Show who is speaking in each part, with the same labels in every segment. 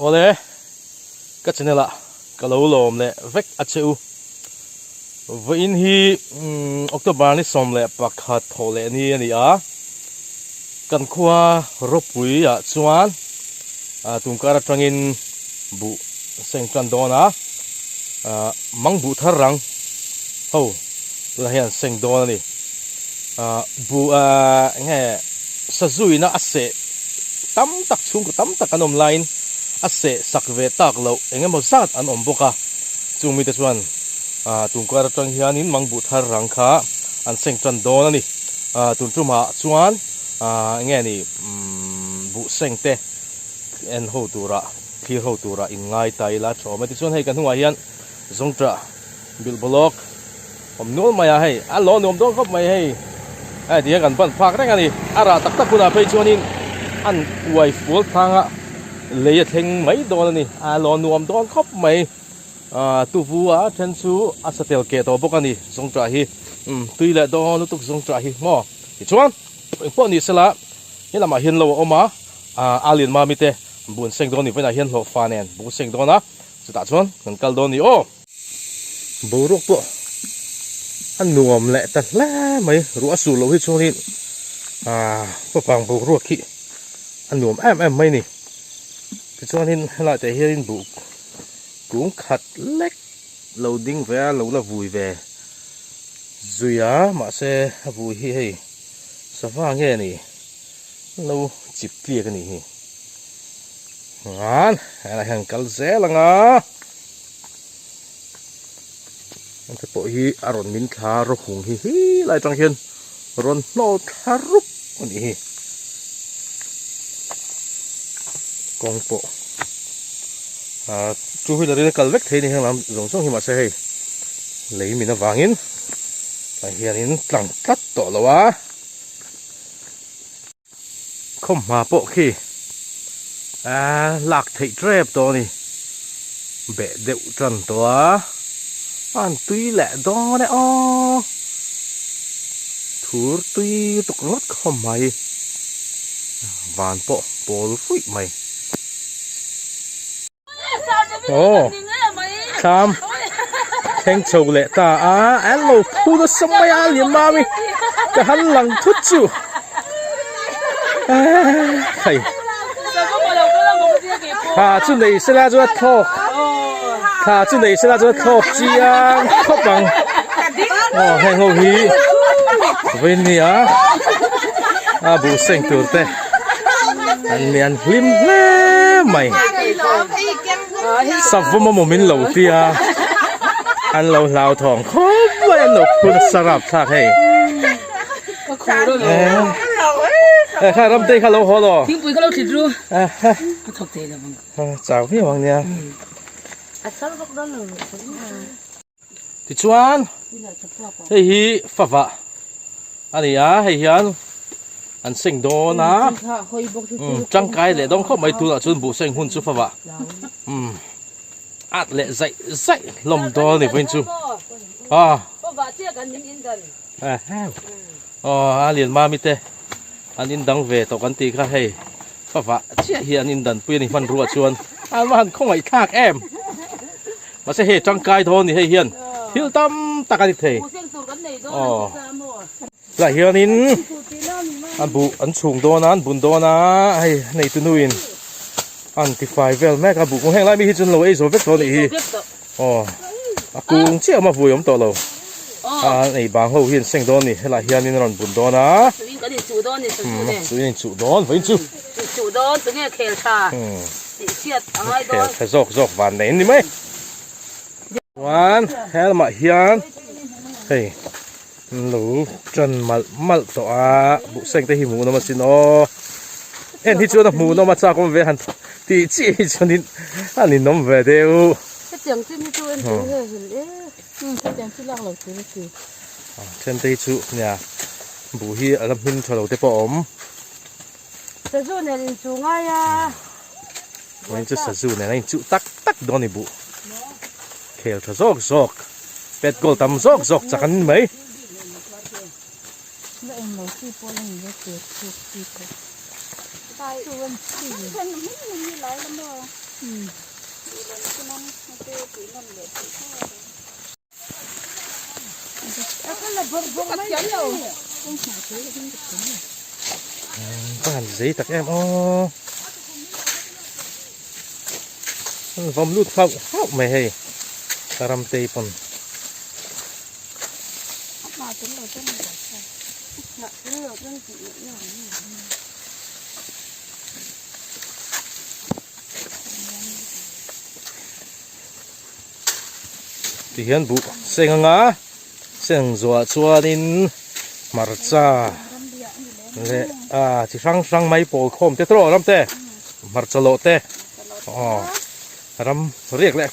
Speaker 1: ole ka chenela ka lo lom le vek acheu vain hi october ni som le pakhat thole ni ani a kan khuwa ropui a chuan tungkara tangin bu sengtran dona mangbu tharang ho la hian seng dona ni bu nge sajui na ase tam tak chung ko tam tak anom line ase sakve tak lo engemaw zat an om boka chumi te chuan tungkar tang hianin mangbu thar rangkha an sengtran don ani tunchuma chuan nge ni bu sengte en ho tura thir ho tura in ngai tai la thawm ti chuan hei kan hunga hian zongtra bil block om nol maya hei a lo nom dong khop mai hei dia kan pan phak reng ani ara tak tak kuna phei chuanin an uai fual thanga leia theng mai don ani a lo nuam don khop mai tu vua then chu asatel ke to bokani zongtra hi tuile don tuk zongtra hi mo ti chuan po ni sela helama hian lo oma alin ma mi te bun seng don ni vena hian lo fanen bu seng dona chuta chuan kan kal don ni o borok po an nuam le ta la mai ru asu lo hi chuanin papang borok ki an nuam em mai ni ti chuanin hala te hian bu cũng khát lek loading về lâu là vui về rồi mà xe vui hi hi sao vang nghe nè lâu chụp kia cái này ngon là hàng cá rẻ là ngà anh thấy bộ hi aron min thà rô hùng hi lại trong hiên ron nô thà rúp cái này con bộ chú huy là đi cầu vết thế này hàng làm giống giống như mà xe hay lấy mình nó vàng in là hiện in tăng cắt tổ là quá không mà bộ khi lạc thị trép to này bể đệu trần to ăn tuy lẹ đó đấy o thú tuy tục lót không mày vàn bộ bố phụi mày Sam khen chầu lệ ta anh lâu thu đó xong mấy liền mà mi cái hắn lằng thút chu thầy chú này sẽ là cho thọ chú này sẽ là cho thọ chi khóc bằng hay ngô hi bên này bù sinh tur te anh miền lim lé mày sắp vô mà mình lâu tia anh lâu lao thòng khó vậy anh lâu phun sarap thạc hay khai râm tây khai lâu khó rồi
Speaker 2: tiếng bùi khai lâu thịt ru thọc tê là vâng
Speaker 1: chào phía hoàng nha thì chuan hey hi phá vạ anh ấy hey hiền anh sinh đó na trăng cái lệ đông không mấy tu là chun bù sinh hun chú phá vạ át lệ dậy lồng đó này bên chú liền ma mi te anh in đăng về tàu cán tì khai hay phá vạ chia hi anh in đần pui này phân ruột chuan anh mà anh không phải thác em mà sẽ hệ trăng cái thôi thì hay hiền thiếu tâm ta cái thế lại hiền in anh bu anh trùng đó na anh bún đó na hay này tu nuin anh thì phải về mẹ cái bu cũng hẹn lại mi hi chân lâu ấy rồi vết đó này cũng chưa mà vui ông tổ lâu này bằng hậu hiền sinh đó này hay là hiền in anh bún đó na suy nghĩ chủ đó với
Speaker 2: chủ đó tự nghe khéo thà
Speaker 1: khéo dọc vàn nén đi mấy hay mà hiền hey lũ chân mal to bộ sinh tới himu nó mà xin ô em thì chưa được mù nó mà sao con về hẳn thì chỉ cho nên anh nó về đều
Speaker 2: cái tiếng chim như tôi cái tiếng chim lắc lắc chứ
Speaker 1: trên đây chú nhà bù hi ở lâm hin cho đầu tế bom
Speaker 2: sử dụng này chú ngay
Speaker 1: mình chú sử dụng này chú tắc đó này bù khéo cho róc pet gol tam róc chắc ăn mấy
Speaker 2: em nói chi po lên nó chết chết chết. Tai,
Speaker 1: Bạn giấy tắc em ô vòng lút phộng hóc mày hay taram tây pon thì hiện bụ sen ngã sen rùa chua đến marcha lệ chỉ răng máy bộ khom tê trò lắm tê marcha lộ tê ram riêng lệ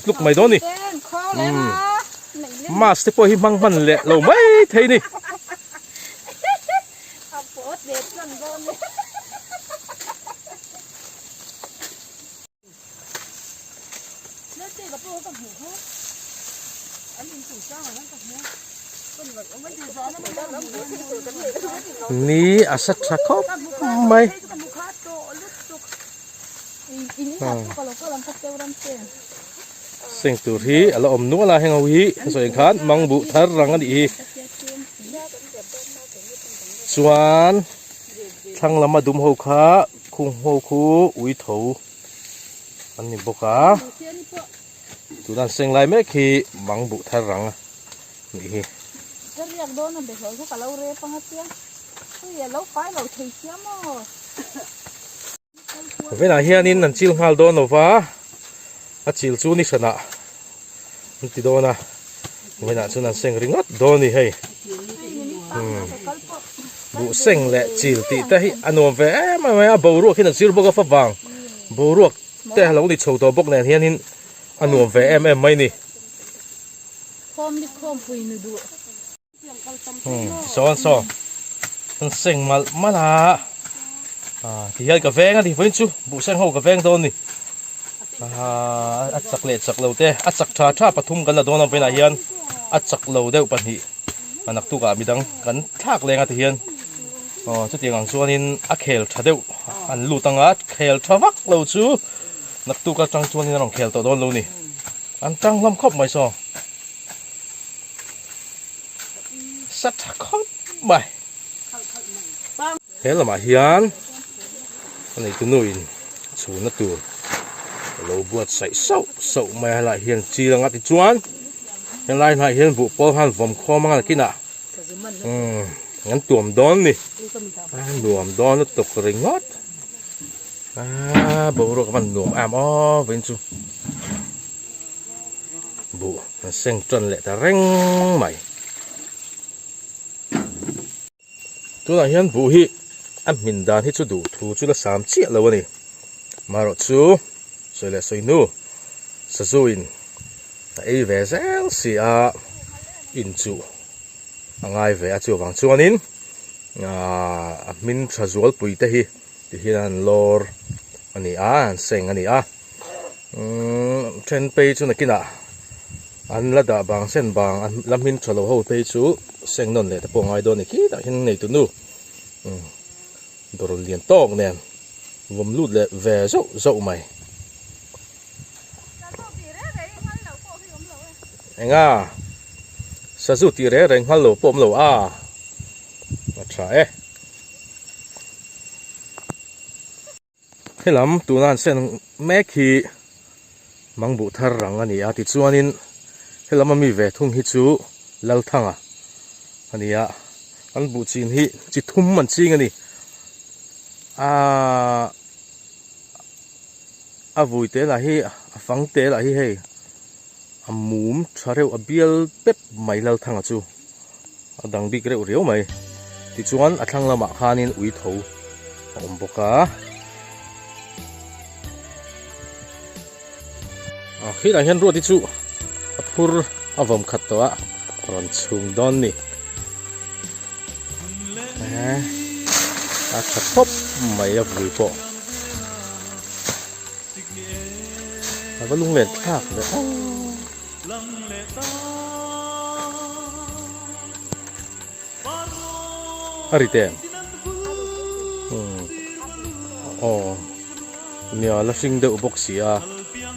Speaker 1: lúc mày đó nè mà sẽ po hi mang man lệ lâu mấy thế nè ní asat sakop mày sinh tur hi alo om nu la heng hi so khan mang bu thar rang ani hi chuan thang lama dum ho kha khung ho khu ui tho ani boka tu dan seng lai me khi mang bu thar rang ni hi vậy là hiện in chil hal do nova a chil chu ni sana ti do na vậy là chu nan seng ringot do ni hay bu seng le chil ti ta hi anom ve ma bo ru khi na chil boka fa wang bo ru te lo ni chho to bok nen hiện in anom ve em mai ni so seng mal la thì hiện cà phê thì với chú bộ sen hậu cà phê đó nè chặt lâu thế chặt cha pathumกันละโดนไปนะเฮียนchặt lâuเดี๋ยวปัญหานักตุกะมีดังกันทักแรงอ่ะที่เฮียนชุดที่งานส่วนนี้เคลชาเดียวอันลู่ตังเคลชาวักเราชูนักตุกะจังส่วนนี้น้องเคลตัวโดนเรานี่อันจังลำครบไม่ซอสัตว์ครบไม่เฮ้ยละมาเฮียนอันนี้ตัวนุ่ยสูนักตัวเราบวชใส่เสาไม่หลายเฮียนจีรังอัติจวนยังไงหลายเฮียนบุปผาหันผมคอมังอะไรกินอ่ะงั้นตัวมดอนนี่ตัวมดอนแล้วตกเริงงอดบุรุษมันหนุ่มอ้อเว้นจูบุเส้นจนแหละแต่เร่งใหม่ตัวเฮียนบุฮีอันมินดานที่จุดดูทูจุดละ3 เจี๊ยแล้ววะนี่มารถจูสวยเลยสวยนู้สะจุอินไอเวเซลสีอินจูง่ายเวอจูวังจวนอินมินชะจวลปุยเตhiที่ฮินันลอร์อันนี้เซ็งอันนี้เทรนไปจูนักกินอันละดาบางเส้นบางอันลำมินชะโลโฮไปจูเซ็งนนเลยแต่พวกไอ้โดนนี่คิดแต่ฮินในตัวนู้โดนเลียนโต๊ะเนี่ยผมรูดเลยแวะโซ่ใหม่เอ็งสะสุตีเร่เร่งฮัลโหลปมโหลมาใช่ให้ลำตัวนั้นเส้นแม่ขีมังบุทารังอันนี้ติดชวนนินให้ลำมันมีแวะทุ่งฮิจูเล่าทั้งอันนี้อันบุจีนฮิจิทุ่มมันจริงอันนี้วุยเตะละฮีฟังเตะละฮีเฮมุมชาเรียวเบียลเป๊บไม่เล่าทางจูดังบิ๊กเรียวไหมที่ชวนอัดทางละมาคานินอุยทูบกที่ไหนเห็นรู้ที่จูพูดวมขัดตัวรอนชุงดอนนี่ชัดพบไม่ยบุยปอแล้วก็ลุงเล่นภาคเลยอะไรเต็ม nia la sing de boxia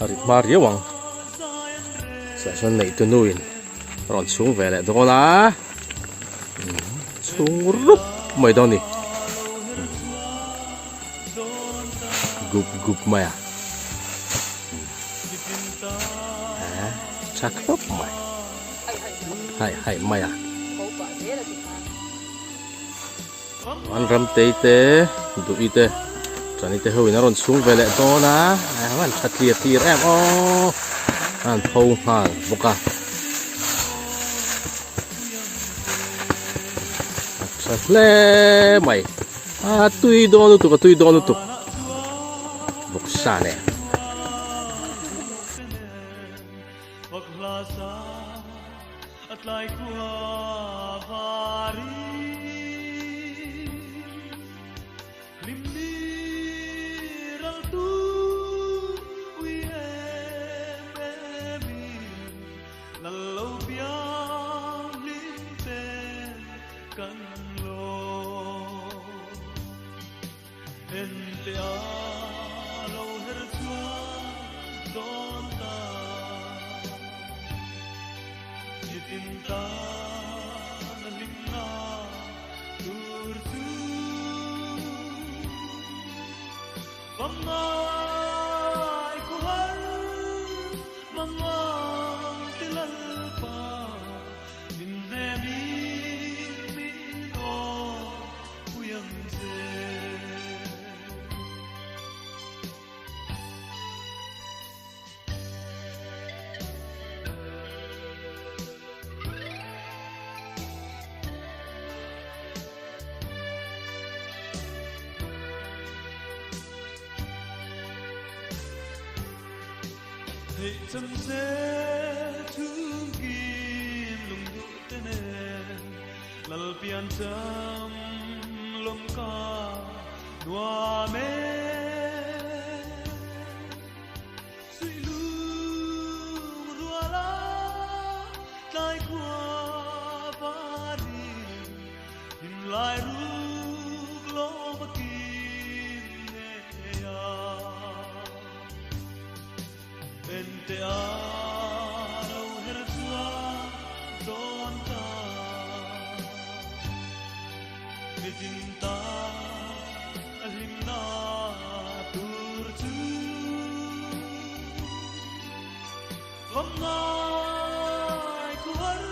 Speaker 1: ari maria wang sa son nei tu nuin ron chung vele dona chung rup mai doni gup maya chắc lắm mày hay maya anh ram tê đủ ít tê cho nên tê hơi nó còn xuống về lại to na anh chặt tiệt em ô anh thâu hàng boka chặt lê mày tui đo nó tụ bốc xa nè
Speaker 3: chân dê thương kim lùng đu tên lal pian cham lom ca noa me suy lu rua la tai qua ba đi in lai ru lo ma kim ne ya Ente aro hertua donta Mijinta alimna turtu Vamai kuhar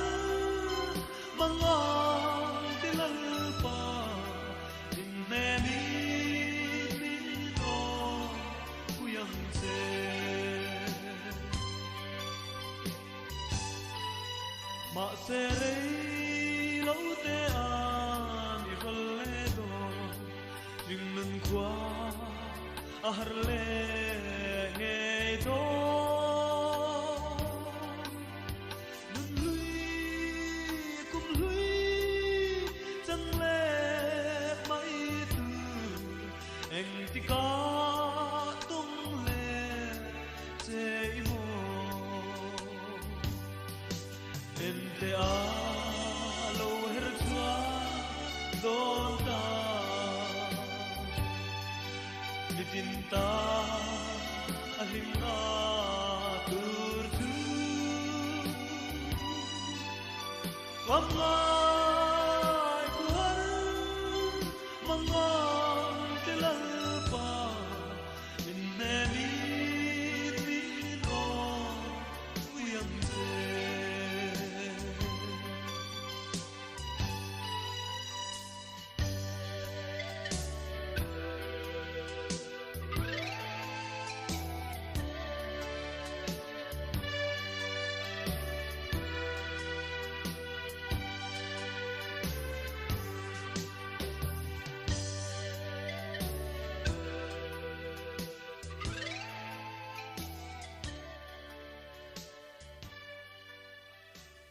Speaker 3: mangang tilalpa Inneni minto kuyang se ma se rei lâu te an i valle do jing nun qua a har le nge do nun lui kum lui chẳng le mai tu anh ti ca tung le se mo Ente alo hertua donta Mijinta alimna turtu Vamla